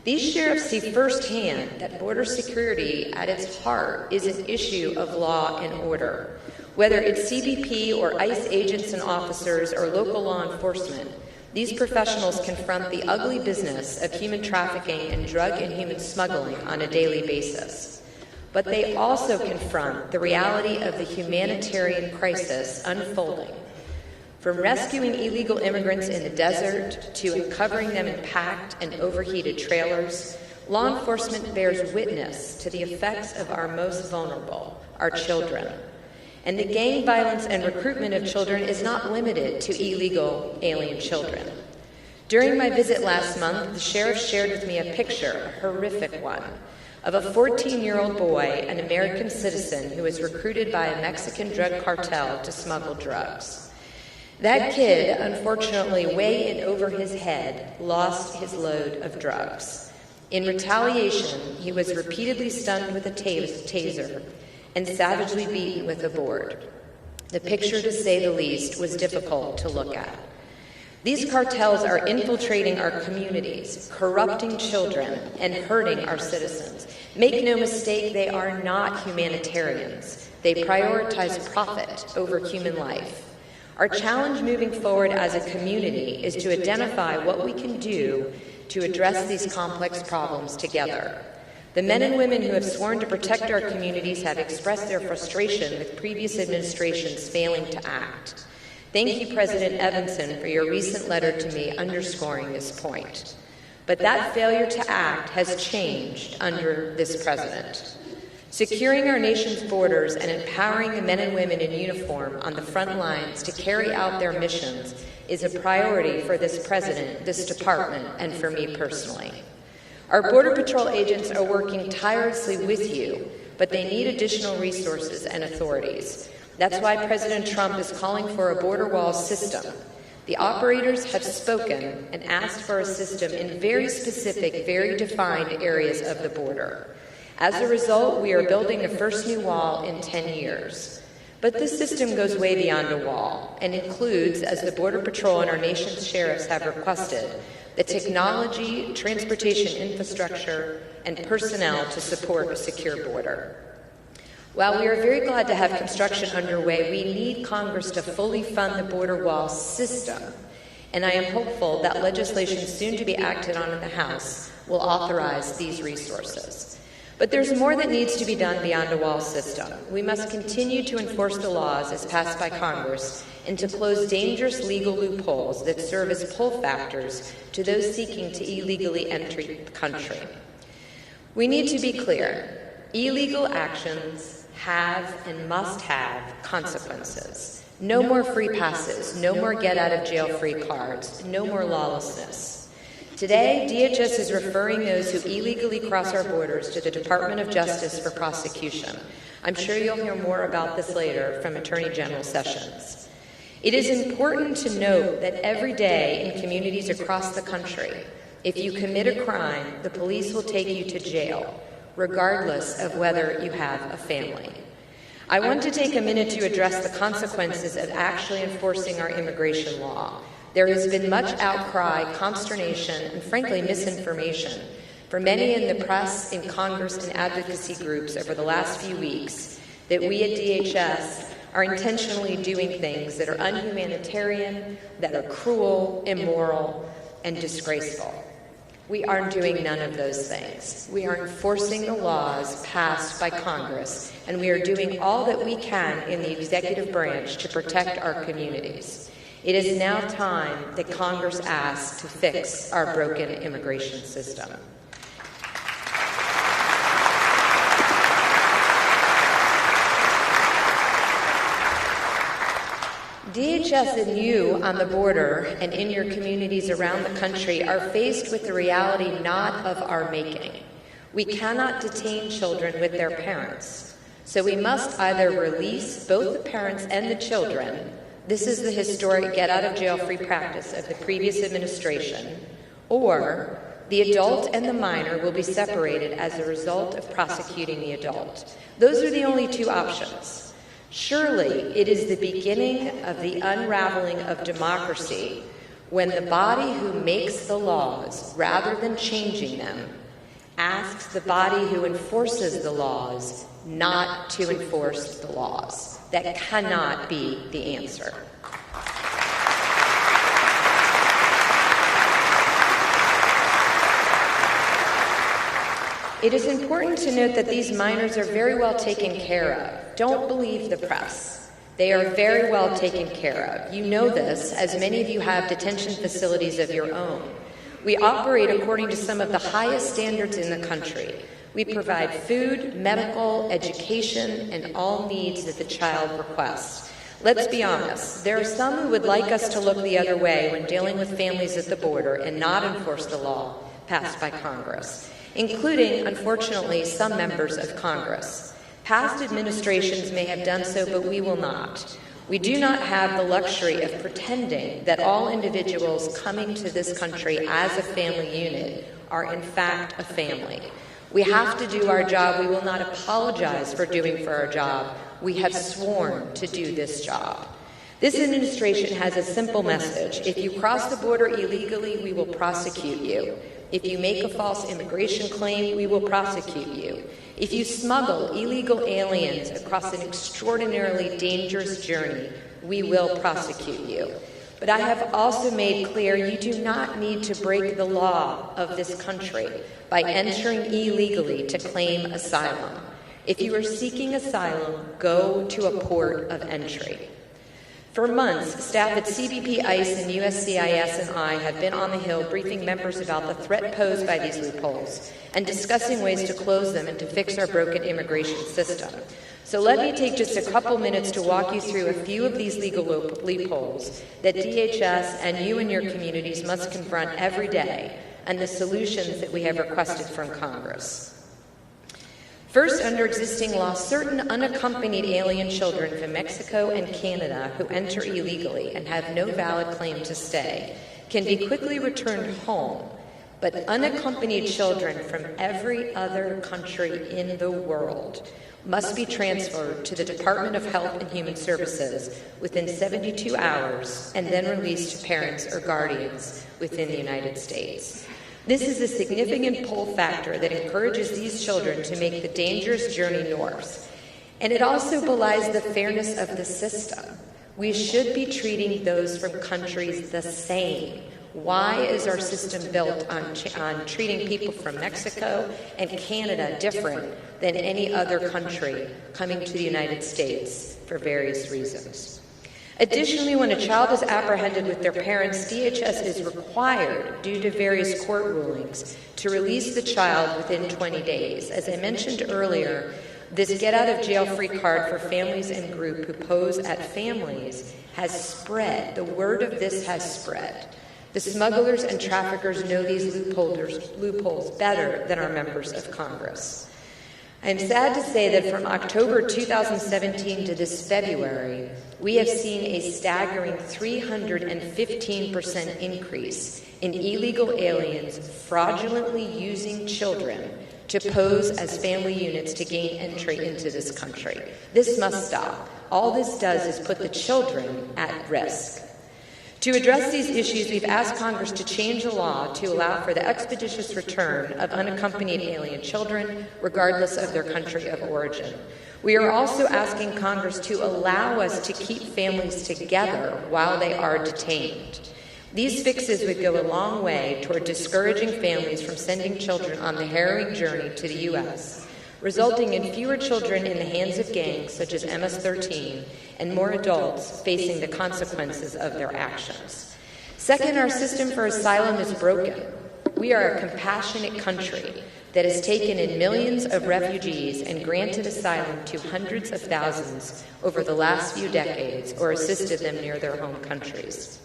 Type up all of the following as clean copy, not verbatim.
These sheriffs see firsthand that border security at its heart is an issue of law and order. Whether it's CBP or ICE agents and officers or local law enforcement, these professionals confront the ugly business of human trafficking and drug and human smuggling on a daily basis. But they also confront the reality of the humanitarian crisis unfolding. From rescuing illegal immigrants in the desert to uncovering them in packed and overheated trailers, law enforcement bears witness to the effects of our most vulnerable, our children. And the gang violence and recruitment of children is not limited to illegal alien children. During my visit last month, the sheriff shared with me a picture, a horrific one, of a 14-year-old boy, an American citizen, who was recruited by a Mexican drug cartel to smuggle drugs. That kid, unfortunately, way in over his head, lost his load of drugs. In retaliation, he was repeatedly stunned with a taser and savagely beaten with a board. The picture, to say the least, was difficult to look at. These cartels are infiltrating our communities, corrupting children, and hurting our citizens. Make no mistake, they are not humanitarians. They prioritize profit over human life. Our challenge moving forward as a community is to identify what we can do to address these complex problems together. The men and women who have sworn to protect our communities have expressed their frustration with previous administrations failing to act. Thank you, President Evanson, for your recent letter to me underscoring this point. But that failure to act has changed under this president. Securing our nation's borders and empowering the men and women in uniform on the front lines to carry out their missions is a priority for this president, this department, and for me personally. Our Border Patrol agents are working tirelessly with you, but they need additional resources and authorities. That's why President Trump is calling for a border wall system. The operators have spoken and asked for a system in very specific, very defined areas of the border. As a result, we are building the first new wall in 10 years. But this system goes way beyond a wall and includes, as the Border Patrol and our nation's sheriffs have requested, the technology, transportation infrastructure, and personnel to support a secure border. While we are very glad to have construction underway, we need Congress to fully fund the border wall system, and I am hopeful that legislation soon to be acted on in the House will authorize these resources. But there's more that needs to be done beyond a wall system. We must continue to enforce the laws as passed by Congress and to close dangerous legal loopholes that serve as pull factors to those seeking to illegally enter the country. We need to be clear. Illegal actions have and must have consequences. No more free passes, no more get-out-of-jail-free cards, no more lawlessness. Today, DHS is referring those who illegally cross our borders to the Department of Justice for prosecution. I'm sure you'll hear more about this later from Attorney General Sessions. It is important to note that every day in communities across the country, if you commit a crime, the police will take you to jail, regardless of whether you have a family. I want to take a minute to address the consequences of actually enforcing our immigration law. There has been much outcry, consternation, and frankly misinformation for many in the press, in Congress, and advocacy groups over the last few weeks that we at DHS are intentionally doing things that are unhumanitarian, that are cruel, immoral, and disgraceful. We are doing none of those things. We are enforcing the laws passed by Congress, and we are doing all that we can in the executive branch to protect our communities. It is now time that Congress asks to fix our broken immigration system. DHS and you on the border and in your communities around the country are faced with the reality not of our making. We cannot detain children with their parents, so we must either release both the parents and the children. This is the historic get-out-of-jail-free practice of the previous administration, or the adult and the minor will be separated as a result of prosecuting the adult. Those are the only two options. Surely it is the beginning of the unraveling of democracy when the body who makes the laws, rather than changing them, asks the body who enforces the laws not to enforce the laws. That cannot be the answer. It is important to note that these minors are very well taken care of. Don't believe the press. They are very well taken care of. You know this, as many of you have detention facilities of your own. We operate according to some of the highest standards in the country. We provide food, medical, education, and all needs that the child requests. Let's be honest. There are some who would like us to look the other way when dealing with families at the border and not enforce the law passed by Congress, including, unfortunately, some members of Congress. Past administrations may have done so, but we will not. We do not have the luxury of pretending that all individuals coming to this country as a family unit are in fact a family. We have to do our job. We will not apologize for doing for our job. We have sworn to do this job. This administration has a simple message. If you cross the border illegally, we will prosecute you. If you make a false immigration claim, we will prosecute you. If you smuggle illegal aliens across an extraordinarily dangerous journey, we will prosecute you. But I have also made clear you do not need to break the law of this country by entering illegally to claim asylum. If you are seeking asylum, go to a port of entry. For months, staff at CBP, ICE, and USCIS and I have been on the Hill briefing members about the threat posed by these loopholes and discussing ways to close them and to fix our broken immigration system. So let me take just a couple minutes to walk you through a few of these legal loopholes that DHS and you and your communities must confront every day, and the solutions that we have requested from Congress. First, under existing law, certain unaccompanied alien children from Mexico and Canada who enter illegally and have no valid claim to stay can be quickly returned home, but unaccompanied children from every other country in the world must be transferred to the Department of Health and Human Services within 72 hours and then released to parents or guardians within the United States. This is a significant pull factor that encourages these children to make the dangerous journey north. And it also belies the fairness of the system. We should be treating those from countries the same. Why is our system built on treating people from Mexico and Canada different than any other country coming to the United States for various reasons? Additionally, when a child is apprehended with their parents, DHS is required, due to various court rulings, to release the child within 20 days. As I mentioned earlier, this get-out-of-jail-free card for families and groups who pose at families has spread. The word of this has spread. The smugglers and traffickers know these loopholes better than our members of Congress. I am sad to say that from October 2017 to this February, we have seen a staggering 315% increase in illegal aliens fraudulently using children to pose as family units to gain entry into this country. This must stop. All this does is put the children at risk. To address these issues, we've asked Congress to change the law to allow for the expeditious return of unaccompanied alien children, regardless of their country of origin. We are also asking Congress to allow us to keep families together while they are detained. These fixes would go a long way toward discouraging families from sending children on the harrowing journey to the U.S., resulting in fewer children in the hands of gangs such as MS-13 and more adults facing the consequences of their actions. Second, our system for asylum is broken. We are a compassionate country that has taken in millions of refugees and granted asylum to hundreds of thousands over the last few decades or assisted them near their home countries.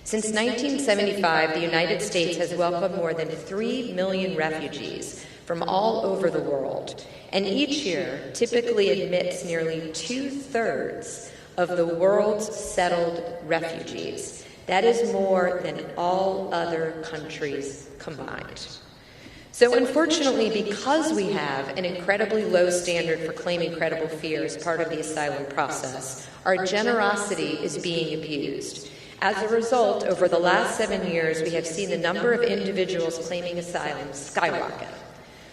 Since 1975, the United States has welcomed more than 3 million refugees from all over the world, and each year typically admits nearly 2/3 of the world's settled refugees. That is more than all other countries combined. So unfortunately, because we have an incredibly low standard for claiming credible fear as part of the asylum process, our generosity is being abused. As a result, over the last 7 years, we have seen the number of individuals claiming asylum skyrocket.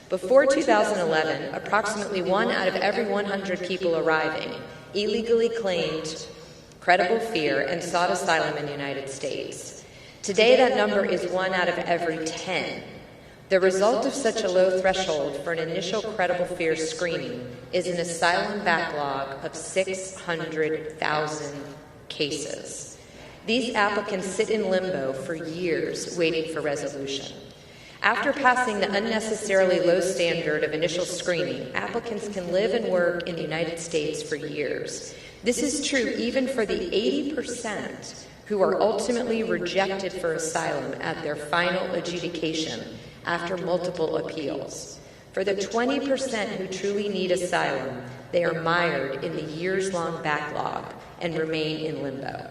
Before 2011, approximately 1 out of every 100 people arriving illegally claimed credible fear and sought asylum in the United States. Today, that number is 1 out of every 10. The result of such a low threshold for an initial credible fear screening is an asylum backlog of 600,000 cases. These applicants sit in limbo for years waiting for resolution. After passing the unnecessarily low standard of initial screening, applicants can live and work in the United States for years. This is true even for the 80% who are ultimately rejected for asylum at their final adjudication after multiple appeals. For the 20% who truly need asylum, they are mired in the years-long backlog and remain in limbo.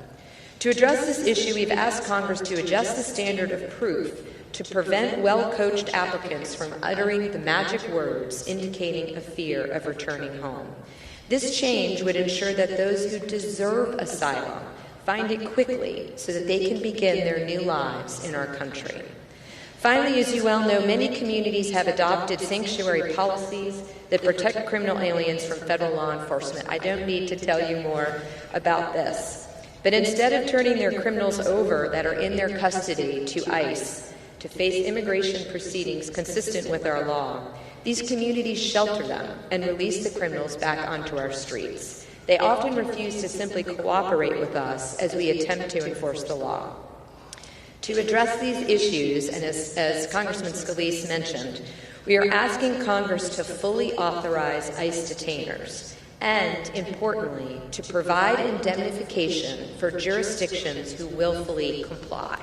To address this issue, we've asked Congress to adjust the standard of proof to prevent well-coached applicants from uttering the magic words indicating a fear of returning home. This change would ensure that those who deserve asylum find it quickly so that they can begin their new lives in our country. Finally, as you well know, many communities have adopted sanctuary policies that protect criminal aliens from federal law enforcement. I don't need to tell you more about this. But instead of turning their criminals over that are in their custody to ICE to face immigration proceedings consistent with our law, these communities shelter them and release the criminals back onto our streets. They often refuse to simply cooperate with us as we attempt to enforce the law. To address these issues, and as Congressman Scalise mentioned, we are asking Congress to fully authorize ICE detainers and, importantly, to provide indemnification for jurisdictions who willfully comply.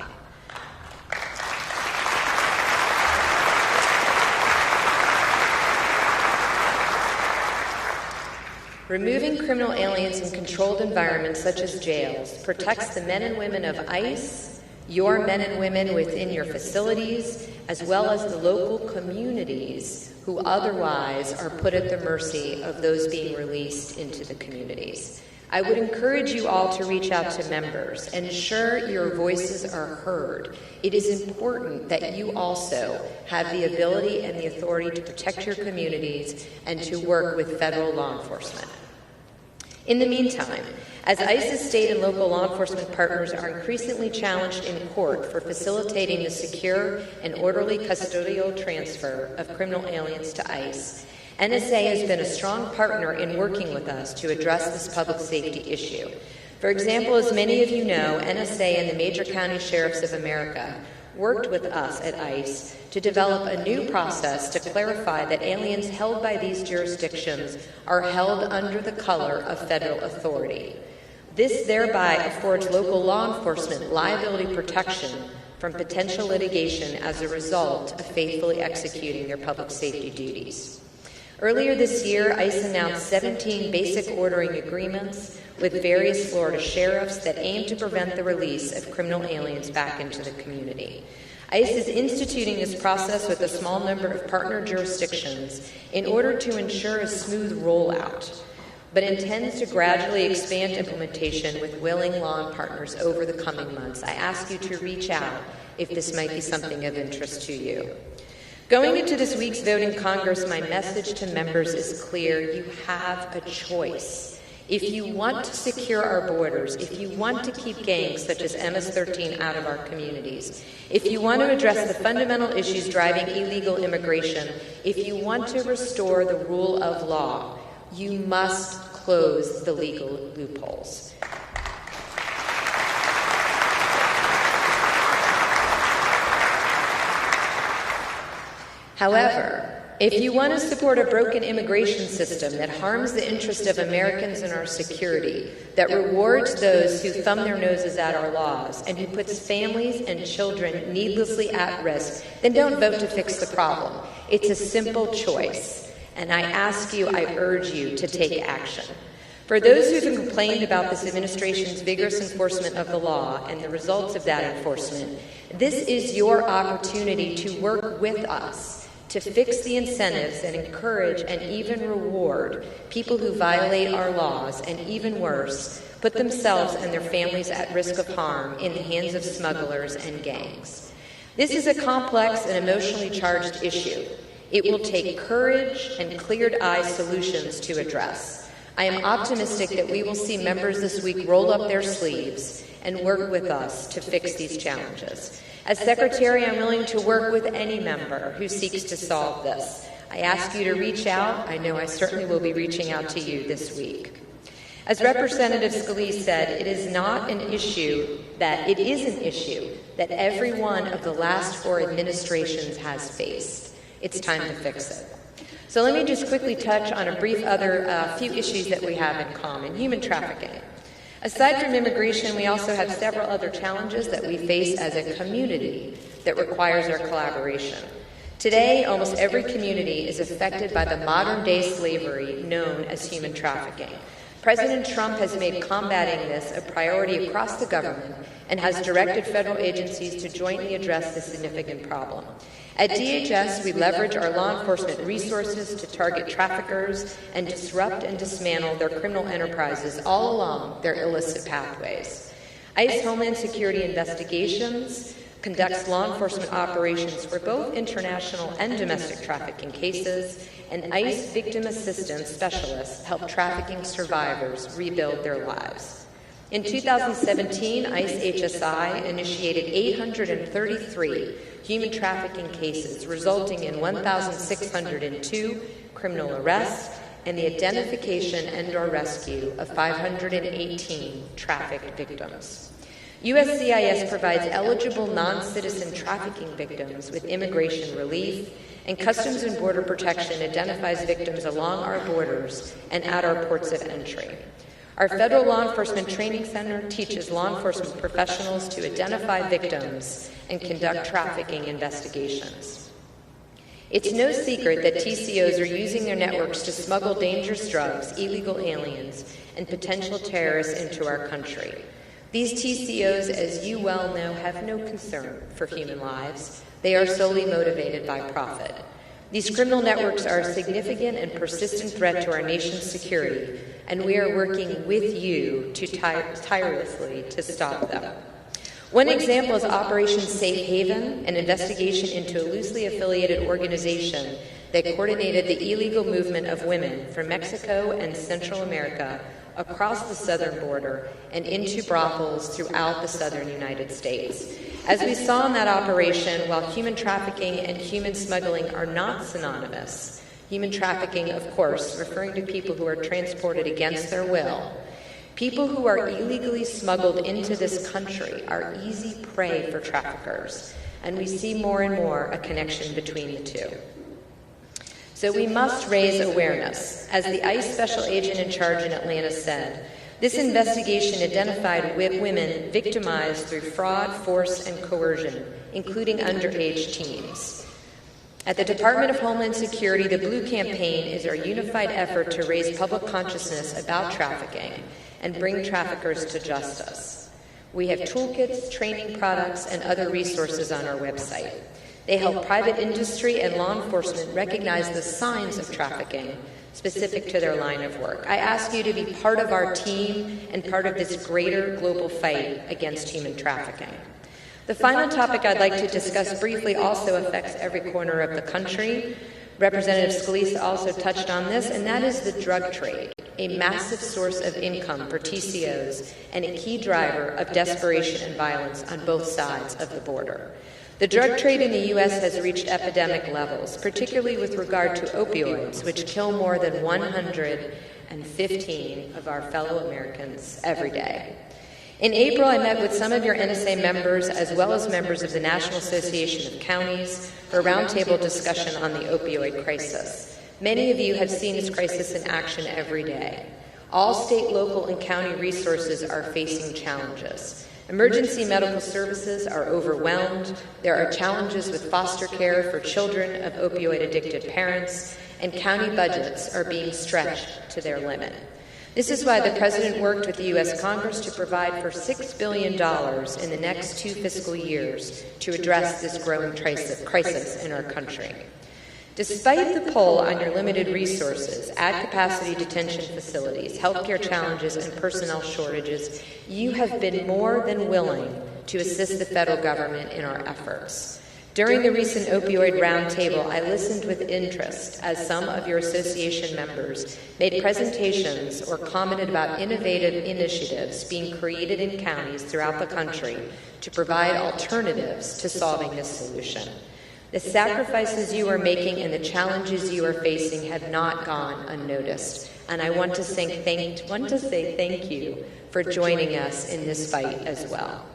Removing criminal aliens in controlled environments such as jails protects the men and women of ICE, your men and women within your facilities, as well as the local communities who otherwise are put at the mercy of those being released into the communities. I would encourage you all to reach out to members and ensure your voices are heard. It is important that you also have the ability and the authority to protect your communities and to work with federal law enforcement. In the meantime, as ICE's state and local law enforcement partners are increasingly challenged in court for facilitating the secure and orderly custodial transfer of criminal aliens to ICE, NSA has been a strong partner in working with us to address this public safety issue. For example, as many of you know, NSA and the major county sheriffs of America worked with us at ICE to develop a new process to clarify that aliens held by these jurisdictions are held under the color of federal authority. This thereby affords local law enforcement liability protection from potential litigation as a result of faithfully executing their public safety duties. Earlier this year, ICE announced 17 basic ordering agreements with various Florida sheriffs that aim to prevent the release of criminal aliens back into the community. ICE is instituting this process with a small number of partner jurisdictions in order to ensure a smooth rollout, but intends to gradually expand implementation with willing law partners over the coming months. I ask you to reach out if this might be something of interest to you. Going into this week's vote in Congress, my message to members is clear. You have a choice. If you want to secure our borders, if you want to keep gangs such as MS-13 out of our communities, if you want to address the fundamental issues driving illegal immigration, if you want to restore the rule of law, you must close the legal loopholes. However, if you want to support a broken immigration system that harms the interest of Americans and our security, that rewards those who thumb their noses at our laws, and who puts families and children needlessly at risk, then don't vote to fix the problem. It's a simple choice, and I ask you, I urge you to take action. For those who have complained about this administration's vigorous enforcement of the law and the results of that enforcement, this is your opportunity to work with us to fix the incentives that encourage and even reward people who violate our laws, and even worse, put themselves and their families at risk of harm in the hands of smugglers and gangs. This is a complex and emotionally charged issue. It will take courage and cleared-eye solutions to address. I am optimistic that we will see members this week roll up their sleeves and work with us to fix these challenges. As Secretary, I'm willing to work with any member who seeks to solve this. I ask you to reach out. I know I certainly will be reaching out to you this week. As Representative Scalise said, it is an issue that every one of the last 4 administrations has faced. It's time to fix it. So let me just quickly touch on a brief few issues that we have in common. Human trafficking. Aside from immigration, we also have several other challenges that we face as a community that requires our collaboration. Today, almost every community is affected by the modern-day slavery known as human trafficking. President Trump has made combating this a priority across the government and has directed federal agencies to jointly address this significant problem. At DHS, we leverage our law enforcement resources to target traffickers and disrupt and dismantle their criminal enterprises all along their illicit pathways. ICE Homeland Security Investigations conducts law enforcement operations for both international and domestic trafficking cases, and ICE victim assistance specialists help trafficking survivors rebuild their lives. In 2017, ICE HSI initiated 833 human trafficking cases, resulting in 1,602 criminal arrests and the identification and/or rescue of 518 trafficked victims. USCIS provides eligible non-citizen trafficking victims with immigration relief, and Customs and Border Protection identifies victims along our borders and at our ports of entry. Our Federal Law Enforcement Training Center teaches law enforcement professionals to identify victims and conduct trafficking investigations. It's no secret that TCOs are using their networks to smuggle dangerous drugs, illegal aliens, and potential terrorists into our country. These TCOs, as you well know, have no concern for human lives. They are solely motivated by profit. These criminal networks are a significant and persistent threat to our nation's security, and we are working with you tirelessly to stop them. One example is Operation Safe Haven, an investigation into a loosely affiliated organization that coordinated the illegal movement of women from Mexico and Central America across the southern border and into brothels throughout the southern United States. As we saw in that operation, while human trafficking and human smuggling are not synonymous, human trafficking, of course, referring to people who are transported against their will, people who are illegally smuggled into this country are easy prey for traffickers, and we see more and more a connection between the two. So we must raise awareness. As the ICE special agent in charge in Atlanta said, this investigation identified women victimized through fraud, force, and coercion, including underage teens. At the Department of Homeland Security, the Blue Campaign is our unified effort to raise public consciousness about trafficking and bring traffickers to justice. We have toolkits, training products, and other resources on our website. They help private industry and law enforcement recognize the signs of trafficking specific to their line of work. I ask you to be part of our team and part of this greater global fight against human trafficking. The final topic I'd like to discuss briefly also affects every corner of the country. Representative Scalise also touched on this, and that is the drug trade, a massive source of income for TCOs and a key driver of desperation and violence on both sides of the border. The drug trade in the U.S. has reached epidemic levels, particularly with regard to opioids, which kill more than 115 of our fellow Americans every day. In April, I met with some of your NSA members, as well as members of the National Association of Counties, for a roundtable discussion on the opioid crisis. Many of you have seen this crisis in action every day. All state, local, and county resources are facing challenges. Emergency medical services are overwhelmed. There are challenges with foster care for children of opioid-addicted parents, and county budgets are being stretched to their limit. This is why the President worked with the U.S. Congress to provide for $6 billion in the next 2 fiscal years to address this growing crisis in our country. Despite the pull on your limited resources, at-capacity detention facilities, healthcare challenges, and personnel shortages, you have been more than willing to assist the federal government in our efforts. During the recent opioid roundtable, I listened with interest as some of your association members made presentations or commented about innovative initiatives being created in counties throughout the country to provide alternatives to solving this solution. The sacrifices you are making and the challenges you are facing have not gone unnoticed, and I want to say thank you for joining us in this fight as well.